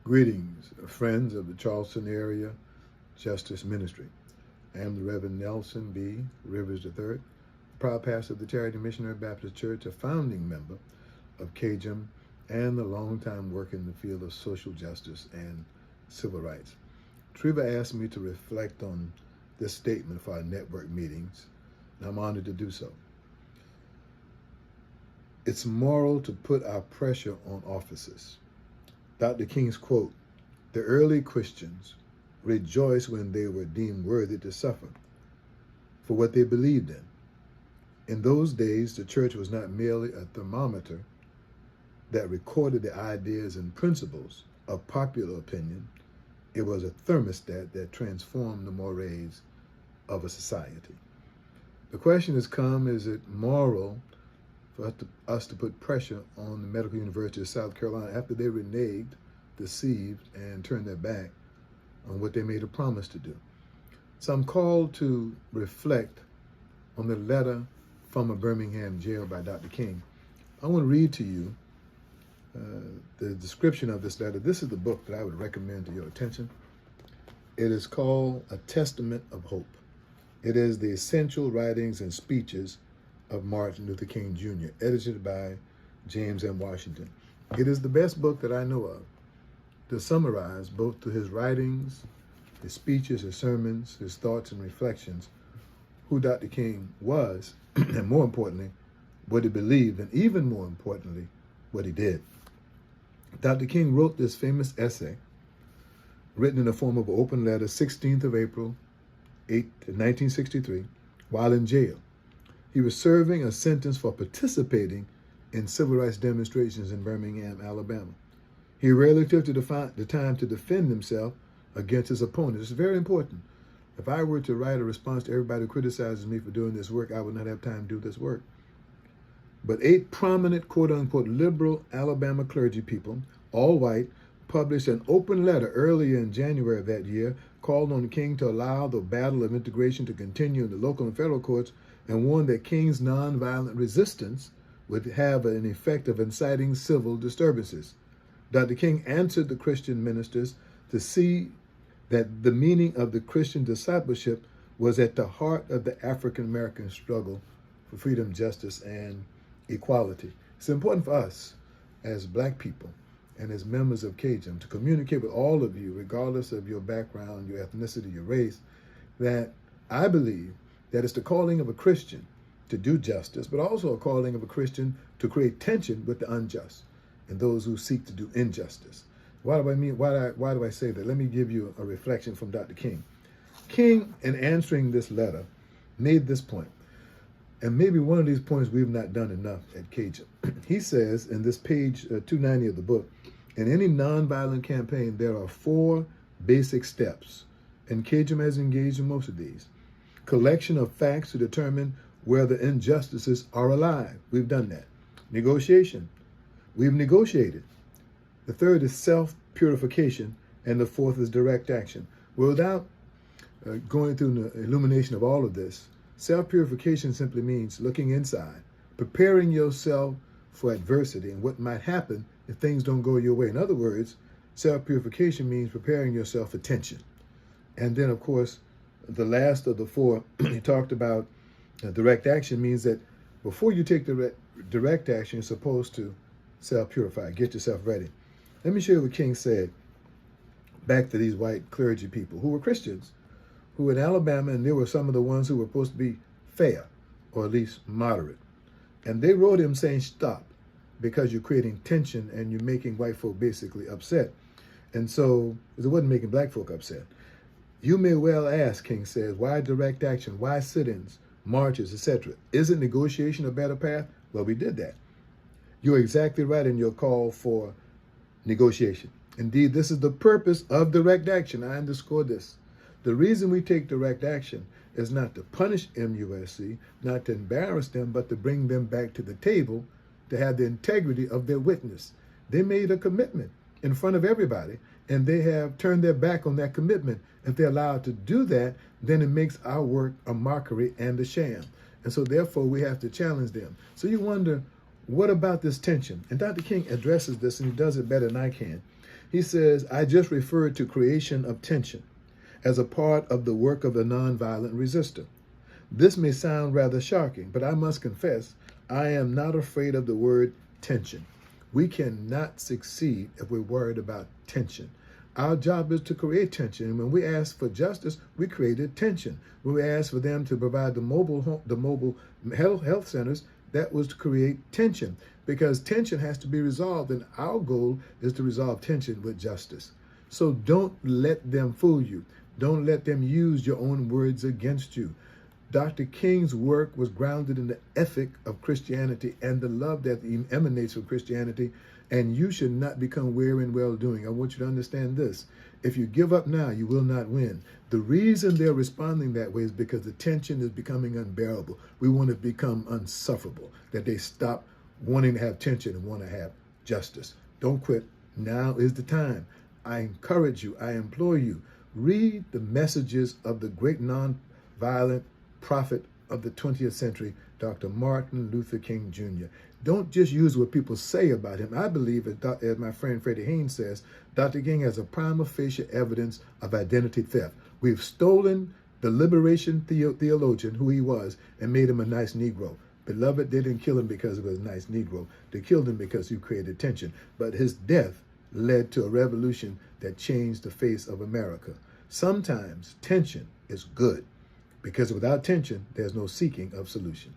Greetings, friends of the Charleston Area Justice Ministry. I am the Reverend Nelson B. Rivers III, proud pastor of the Charity Missionary Baptist Church, a founding member of CAJM, and a long-time work in the field of social justice and civil rights. Treva asked me to reflect on this statement for our network meetings, and I'm honored to do so. It's moral to put our pressure on officers. Dr. King's quote, "The early Christians rejoiced when they were deemed worthy to suffer for what they believed in. In those days, the church was not merely a thermometer that recorded the ideas and principles of popular opinion. It was a thermostat that transformed the mores of a society." The question has come, is it moral for us to put pressure on the Medical University of South Carolina after they reneged, deceived, and turned their back on what they made a promise to do? So I'm called to reflect on the letter from a Birmingham jail by Dr. King. I want to read to you the description of this letter. This is the book that I would recommend to your attention. It is called A Testament of Hope. It is the essential writings and speeches of Martin Luther King Jr., edited by James M. Washington. It is the best book that I know of to summarize both through his writings, his speeches, his sermons, his thoughts and reflections, who Dr. King was, and more importantly, what he believed, and even more importantly, what he did. Dr. King wrote this famous essay, written in the form of an open letter, 16th of April, 1963, while in jail. He was serving a sentence for participating in civil rights demonstrations in Birmingham, Alabama. He rarely took the time to defend himself against his opponents. It's very important. If I were to write a response to everybody who criticizes me for doing this work, I would not have time to do this work. But 8 prominent, quote-unquote, liberal Alabama clergy people, all white, published an open letter earlier in January of that year, called on King to allow the battle of integration to continue in the local and federal courts, and warned that King's nonviolent resistance would have an effect of inciting civil disturbances. Dr. King answered the Christian ministers to see that the meaning of the Christian discipleship was at the heart of the African-American struggle for freedom, justice, and equality. It's important for us as Black people and as members of CAJM to communicate with all of you, regardless of your background, your ethnicity, your race, that I believe that it's the calling of a Christian to do justice, but also a calling of a Christian to create tension with the unjust and those who seek to do injustice. Why do I say that? Let me give you a reflection from Dr. King. King, in answering this letter, made this point, and maybe one of these points we've not done enough at CAJM. He says in this page 290 of the book, in any nonviolent campaign, there are 4 basic steps, and CAJM has engaged in most of these. Collection of facts to determine whether injustices are alive. We've done that. Negotiation. We've negotiated. The third is self-purification, and the fourth is direct action. Without going through the illumination of all of this, self-purification simply means looking inside, preparing yourself for adversity and what might happen if things don't go your way. In other words, self-purification means preparing yourself for tension. And then, of course, the last of the 4, he talked about direct action means that before you take the direct action, you're supposed to self-purify, get yourself ready. Let me show you what King said back to these white clergy people who were Christians, who were in Alabama, and they were some of the ones who were supposed to be fair, or at least moderate. And they wrote him saying, stop, because you're creating tension and you're making white folk basically upset. And so, it wasn't making Black folk upset. You may well ask, King says, why direct action? Why sit-ins, marches, etc.? Isn't negotiation a better path? Well, we did that. You're exactly right in your call for negotiation. Indeed, this is the purpose of direct action. I underscore this. The reason we take direct action is not to punish MUSC, not to embarrass them, but to bring them back to the table to have the integrity of their witness. They made a commitment in front of everybody, and they have turned their back on that commitment. If they're allowed to do that, then it makes our work a mockery and a sham. And so therefore we have to challenge them. So you wonder, what about this tension? And Dr. King addresses this, and he does it better than I can. He says, I just referred to creation of tension as a part of the work of the nonviolent resistor. This may sound rather shocking, but I must confess, I am not afraid of the word tension. We cannot succeed if we're worried about tension. Our job is to create tension. And when we asked for justice, we created tension. When we asked for them to provide the mobile health centers, that was to create tension, because tension has to be resolved. And our goal is to resolve tension with justice. So don't let them fool you. Don't let them use your own words against you. Dr. King's work was grounded in the ethic of Christianity and the love that emanates from Christianity, and you should not become weary in well-doing. I want you to understand this. If you give up now, you will not win. The reason they're responding that way is because the tension is becoming unbearable. We want to become unsufferable, that they stop wanting to have tension and want to have justice. Don't quit. Now is the time. I encourage you, I implore you, read the messages of the great nonviolent prophet of the 20th century, Dr. Martin Luther King Jr. Don't just use what people say about him. I believe, as my friend Freddie Haynes says, Dr. King has a prima facie evidence of identity theft. We've stolen the liberation theologian, who he was, and made him a nice Negro. Beloved, they didn't kill him because he was a nice Negro. They killed him because he created tension. But his death led to a revolution that changed the face of America. Sometimes tension is good, because without tension, there's no seeking of solution.